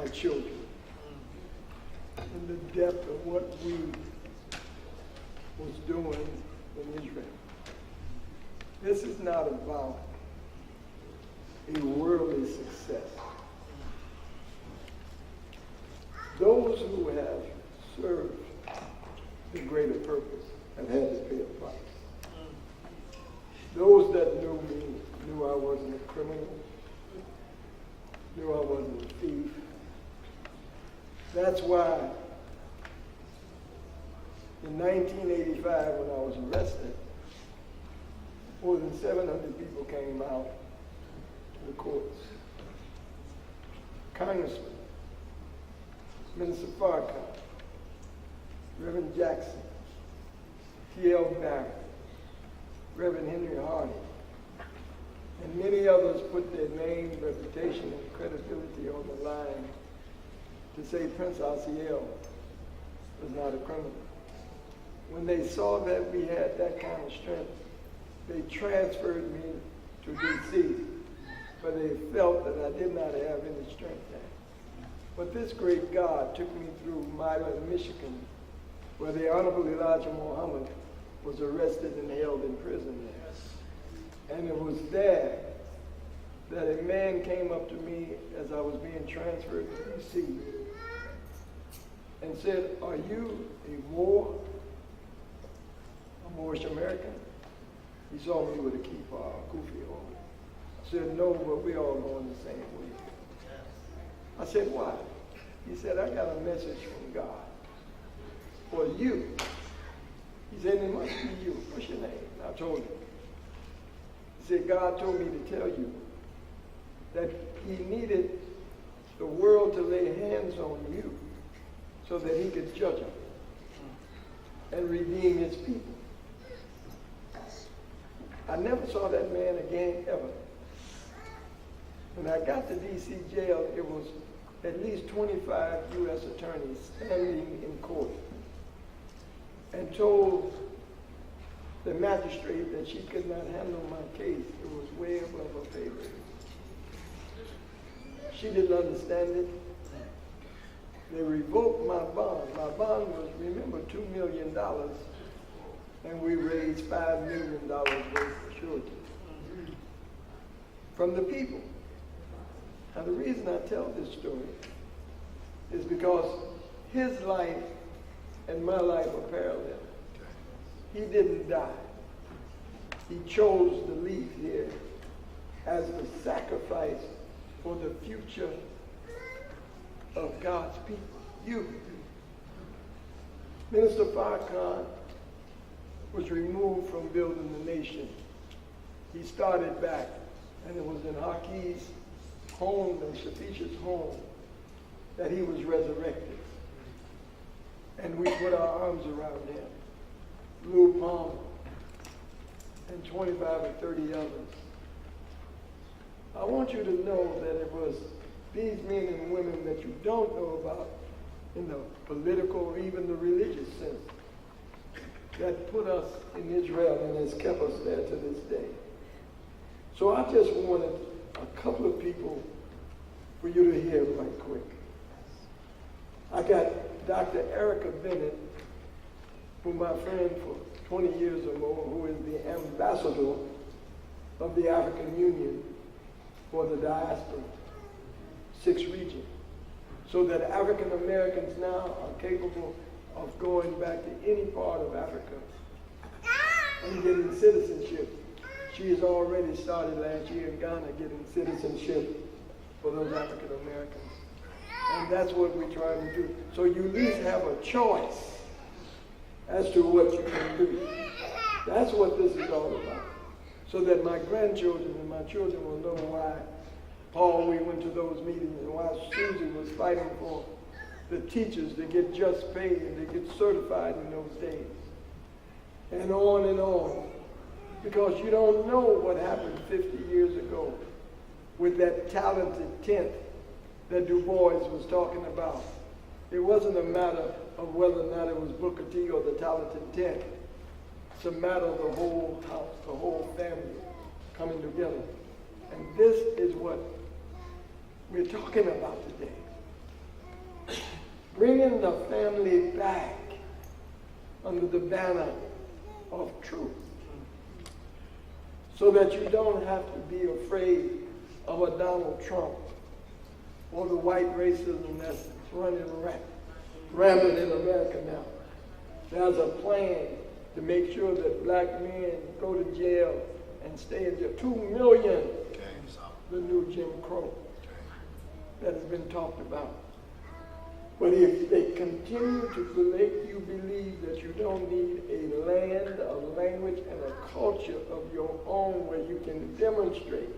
my children in the depth of what we was doing in Israel. This is not about a worldly success. Those who have served the greater purpose have had to pay a price. Those that knew me knew I wasn't a criminal, knew I wasn't a thief. That's why in 1985, when I was arrested, more than 700 people came out to the courts. Congressman, Minister Farrakhan, Reverend Jackson, T.L. Barrett, Reverend Henry Hardy, and many others put their name, reputation, and credibility on the line to say Prince Asiel was not a criminal. When they saw that we had that kind of strength, they transferred me to D.C., but they felt that I did not have any strength there. But this great God took me through Milan, Michigan, where the Honorable Elijah Muhammad was arrested and held in prison there. And it was there that a man came up to me as I was being transferred to D.C. and said, "Are you a Moorish American?" He saw me with a kippah, a kufi on. I said, "No, but we all going the same way." I said, "Why?" He said, "I got a message from God for you." He said, "It must be you. What's your name?" And I told him. He said, "God told me to tell you that he needed the world to lay hands on you so that he could judge them and redeem his people." I never saw that man again, ever. When I got to D.C. jail, it was at least 25 U.S. attorneys standing in court and told the magistrate that she could not handle my case. It was way above her pay grade. She didn't understand it. They revoked my bond. My bond was, remember, $2 million, and we raised $5 million worth of surety from the people. Now, the reason I tell this story is because his life and my life are parallel. He didn't die. He chose to leave here as the sacrifice for the future of God's people. You. Minister Farrakhan was removed from building the nation. He started back, and it was in Haki's home and Shafisha's home that he was resurrected. And we put our arms around him. Lou Palmer and 25 or 30 others. I want you to know that it was these men and women that you don't know about in the political or even the religious sense that put us in Israel and has kept us there to this day. So I just wanted a couple of people for you to hear right quick. I got Dr. Erica Bennett, who's my friend for 20 years or more, who is the ambassador of the African Union for the diaspora, 6 regions, so that African Americans now are capable of going back to any part of Africa and getting citizenship. She has already started last year in Ghana getting citizenship for those African Americans. And that's what we're trying to do. So you at least have a choice as to what you can do. That's what this is all about. So that my grandchildren and my children will know why, Paul, we went to those meetings and why Susie was fighting for the teachers to get just pay and to get certified in those days. And on and on. Because you don't know what happened 50 years ago with that talented tent that Du Bois was talking about. It wasn't a matter of whether or not it was Booker T or the talented tent. It's a matter of the whole house, the whole family coming together. And this is what we're talking about today. bringing the family back under the banner of truth, so that you don't have to be afraid of a Donald Trump or the white racism that's running rampant in America now. There's a plan to make sure that black men go to jail and stay in jail. 2 million, the new Jim Crow that has been talked about. But if they continue to make you believe that you don't need a land, a language, and a culture of your own where you can demonstrate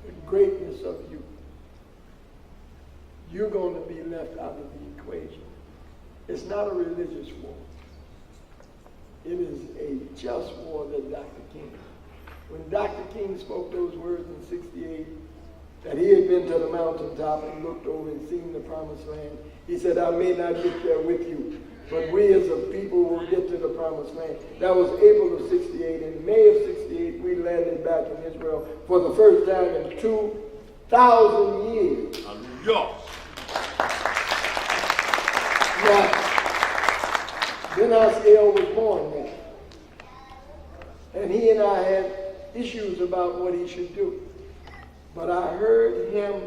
the greatness of you, you're going to be left out of the equation. It's not a religious war. It is a just war that Dr. King. When Dr. King spoke those words in '68, that he had been to the mountaintop and looked over and seen the promised land, he said, I may not get there with you, but we as a people will get to the promised land. That was April of '68. In May of '68, we landed back in Israel for the first time in 2,000 years. Hallelujah. Now, Ben Asiel was born there. And he and I had issues about what he should do. But I heard him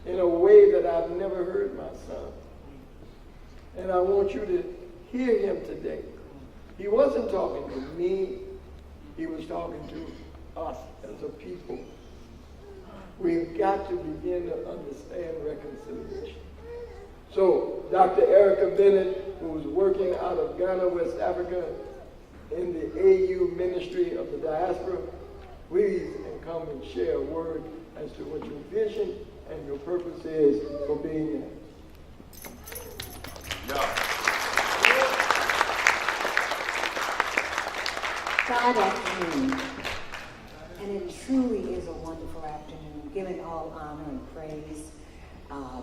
in a way that I've never heard my son. And I want you to hear him today. He wasn't talking to me. He was talking to us as a people. We've got to begin to understand reconciliation. So, Dr. Erica Bennett, who's working out of Ghana, West Africa, in the AU ministry of the diaspora, please and come and share a word as to what your vision and your purpose is for being there. God afternoon, and it truly is a wonderful afternoon, giving all honor and praise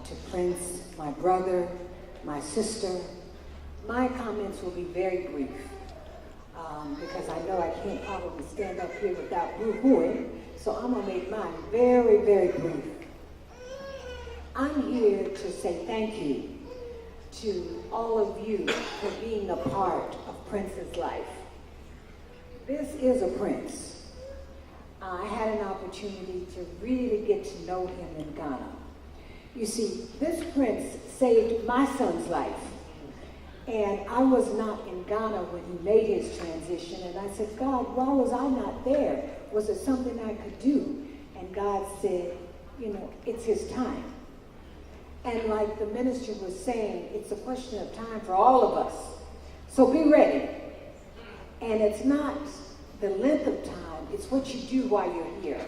to Prince, my brother, my sister. My comments will be very brief because I know I can't probably stand up here without boo-hooing, so I'm going to make mine very, very brief. I'm here to say thank you to all of you for being a part of Prince's life. This is a prince. I had an opportunity to really get to know him in Ghana. You see, this prince saved my son's life. And I was not in Ghana when he made his transition. And I said, God, why was I not there? Was it something I could do? And God said, you know, it's his time. And like the minister was saying, it's a question of time for all of us. So be ready. And it's not the length of time, it's what you do while you're here.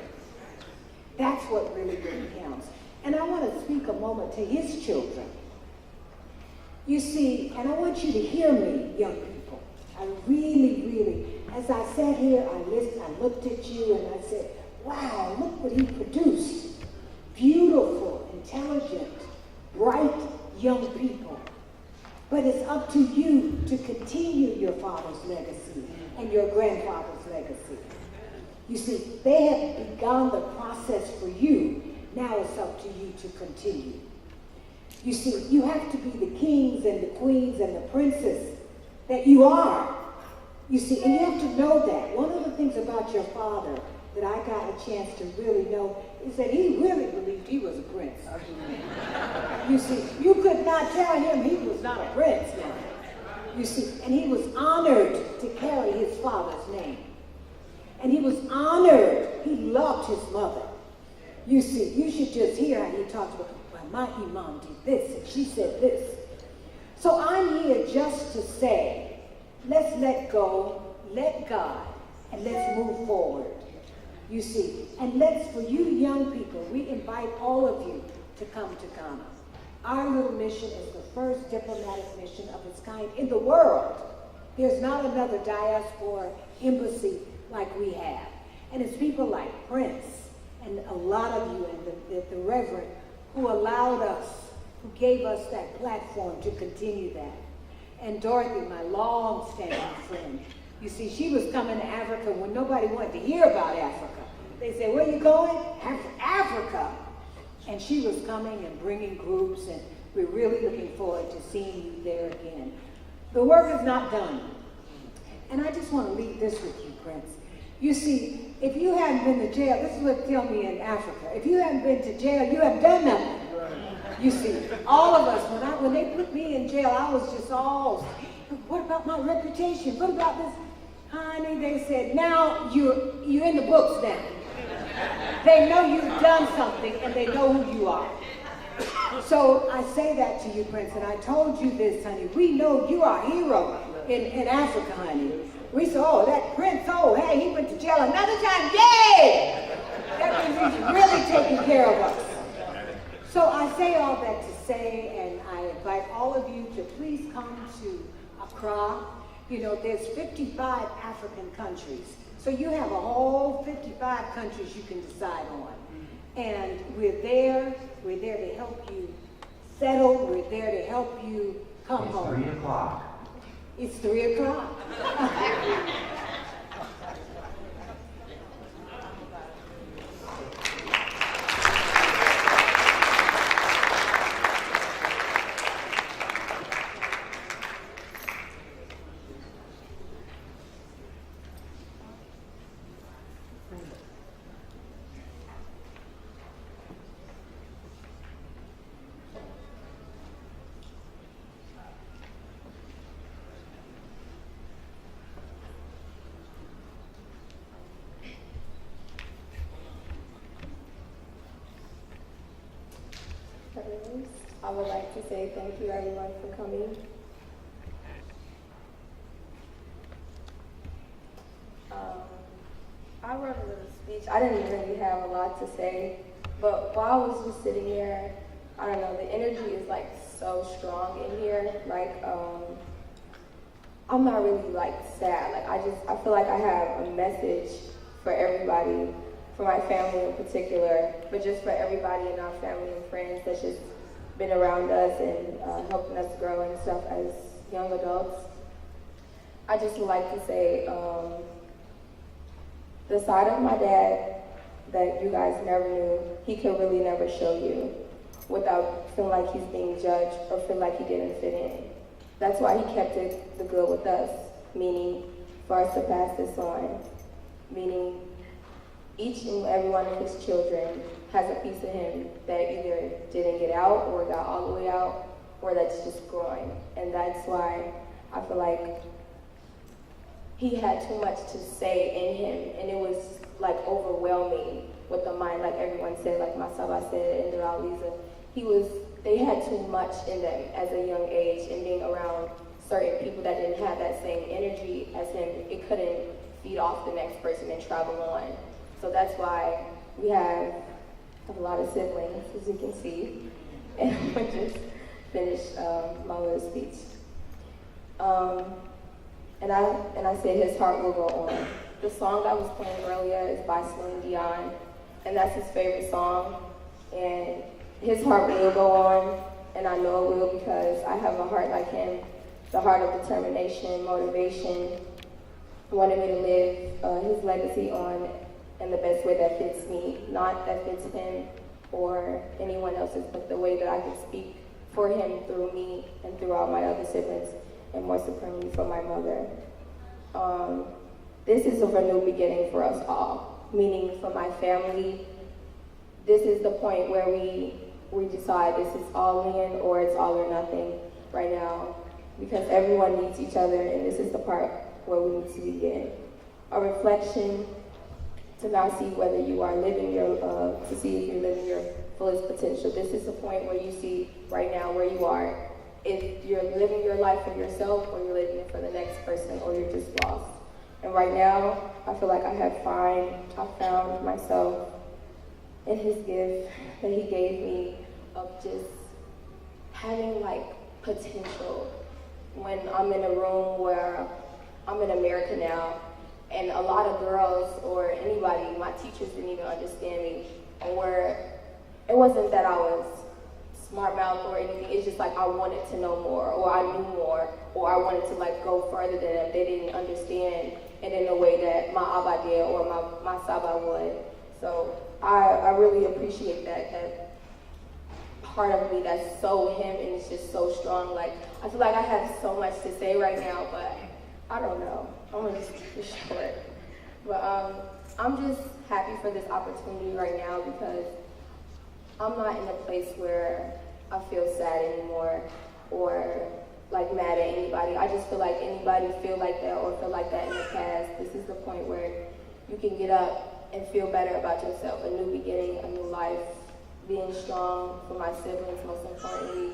That's what really counts. And I want to speak a moment to his children. You see, and I want you to hear me, young people. I really, as I sat here, I listened, I looked at you and I said, wow, look what he produced. Beautiful, intelligent, bright young people. But it's up to you to continue your father's legacy and your grandfather's legacy. You see, they have begun the process for you. Now it's up to you to continue. You see, you have to be the kings and the queens and the princes that you are. You see, and you have to know that. One of the things about your father that I got a chance to really know is that he really believed he was a prince. You see, you could not tell him he was not a prince now. You see, and he was honored to carry his father's name. And he was honored. He loved his mother. You see, you should just hear how he talked about, well, my imam did this, and she said this. So I'm here just to say, let's let go, let God, and let's move forward. You see, and let's, for you young people, we invite all of you to come to Ghana. Our little mission is the first diplomatic mission of its kind in the world. There's not another diaspora embassy like we have. And it's people like Prince and a lot of you and the Reverend who allowed us, who gave us that platform to continue that. And Dorothy, my long-standing friend, you see, she was coming to Africa when nobody wanted to hear about Africa. They said, where are you going? Africa. And she was coming and bringing groups, and We're really looking forward to seeing you there again. The work is not done. And I just want to leave this with you, Prince. You see, if you hadn't been to jail, this is what they tell me in Africa, if you hadn't been to jail, you have done nothing. You see, all of us, when they put me in jail, I was just all, what about my reputation? What about this? Honey, they said, now you're in the books now. They know you've done something and they know who you are. So I say that to you, Prince, and I told you this, honey. We know you are a hero in Africa, honey. We said, oh, that Prince, oh, hey, he went to jail another time, yay! That means he's really taking care of us. So I say all that to say, and I invite all of you to please come to Accra. You know, there's 55 African countries. So you have a whole 55 countries you can decide on. And we're there to help you settle, we're there to help you come home. It's 3 o'clock. It's 3 o'clock. I would like to say thank you everyone for coming. I wrote a little speech. I didn't really have a lot to say, but while I was just sitting here, I don't know, the energy is like so strong in here. Like, I'm not really like sad. Like I feel like I have a message for everybody, for my family in particular, but just for everybody in our family and friends that's just been around us and helping us grow and stuff as young adults. I just would like to say, the side of my dad that you guys never knew, he could really never show you without feeling like he's being judged or feel like he didn't fit in. That's why he kept it the good with us, meaning for us to pass this on, meaning each and every one of his children has a piece of him that either didn't get out or got all the way out or that's just growing. And that's why I feel like he had too much to say in him, and it was like overwhelming with the mind, like everyone said, like Masaba said, and Lisa. They had too much in them as a young age, and being around certain people that didn't have that same energy as him, it couldn't feed off the next person and travel on. So that's why we have a lot of siblings, as you can see. And I just finished my little speech. And I said his heart will go on. The song that was playing earlier is by Celine Dion, and that's his favorite song. And his heart will go on, and I know it will because I have a heart like him, the heart of determination, motivation, wanted me to live his legacy on in the best way that fits me, not that fits him or anyone else's, but the way that I could speak for him through me and through all my other siblings, and more supremely for my mother. This is a renewed beginning for us all, meaning for my family. This is the point where we decide this is all in or it's all or nothing right now, because everyone needs each other, and this is the part where we need to begin. A reflection to now see whether you are living to see if you're living your fullest potential. This is the point where you see right now where you are, if you're living your life for yourself or you're living it for the next person or you're just lost. And right now, I feel like I found myself in his gift that he gave me of just having like potential. When I'm in a room where I'm in America now, and a lot of girls or anybody, my teachers didn't even understand me, or it wasn't that I was smart mouth or anything, it's just like I wanted to know more, or I knew more, or I wanted to like go further than them. They didn't understand it in a way that my Abba did or my Saba would. So I really appreciate that part of me that's so him and it's just so strong. Like, I feel like I have so much to say right now, but I don't know. I'm gonna just keep it short. But I'm just happy for this opportunity right now because I'm not in a place where I feel sad anymore or like mad at anybody. I just feel like anybody feel like that or feel like that in the past. This is the point where you can get up and feel better about yourself, a new beginning, a new life, being strong for my siblings most importantly.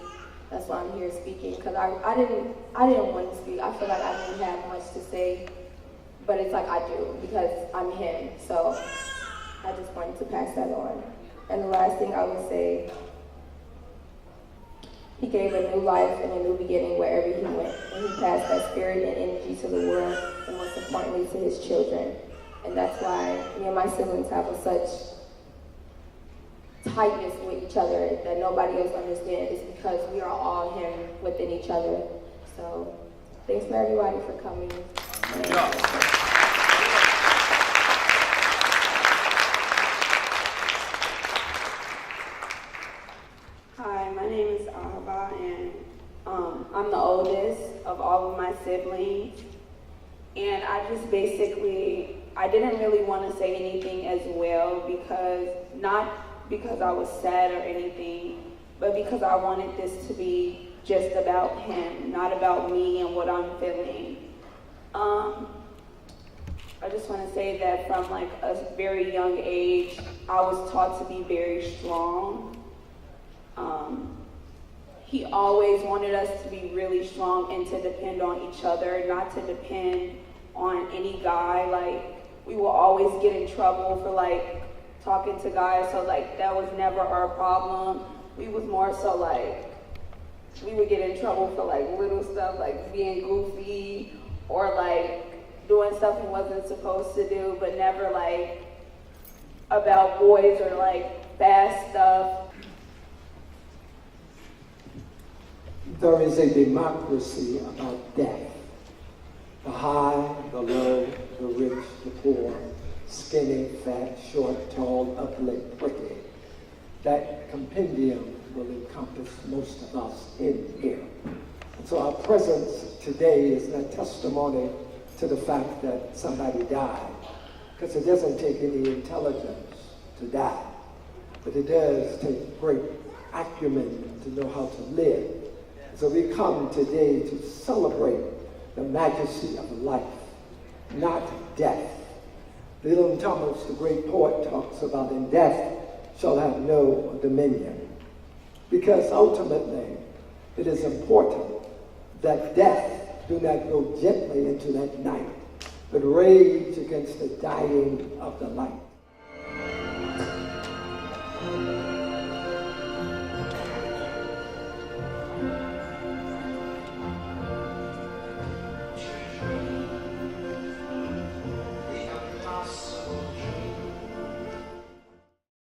That's why I'm here speaking, because I didn't want to speak. I feel like I didn't have much to say, but it's like I do because I'm him. So I just wanted to pass that on. And the last thing I would say, he gave a new life and a new beginning wherever he went. And he passed that spirit and energy to the world, and most importantly to his children. And that's why me and my siblings have such tightness with each other that nobody else understands. It's because we are all him within each other. So thanks for everybody for coming. Hi, my name is Ahaba, and I'm the oldest of all of my siblings. And I just I didn't really want to say anything as well not because I was sad or anything, but because I wanted this to be just about him, not about me and what I'm feeling. I just want to say that from like a very young age, I was taught to be very strong. He always wanted us to be really strong and to depend on each other, not to depend on any guy. Like, we will always get in trouble for like talking to guys, so like that was never our problem. We was more so like, we would get in trouble for like little stuff like being goofy or like doing stuff we wasn't supposed to do, but never like about boys or like fast stuff. There is a democracy about death. The high, the low, the rich, the poor, skinny, fat, short, tall, ugly, pretty. That compendium will encompass most of us in here. And so our presence today is a testimony to the fact that somebody died. Because it doesn't take any intelligence to die, but it does take great acumen to know how to live. So we come today to celebrate the majesty of life, not death. Dylan Thomas, the great poet, talks about in death shall have no dominion. Because ultimately, it is important that death do not go gently into that night, but rage against the dying of the light.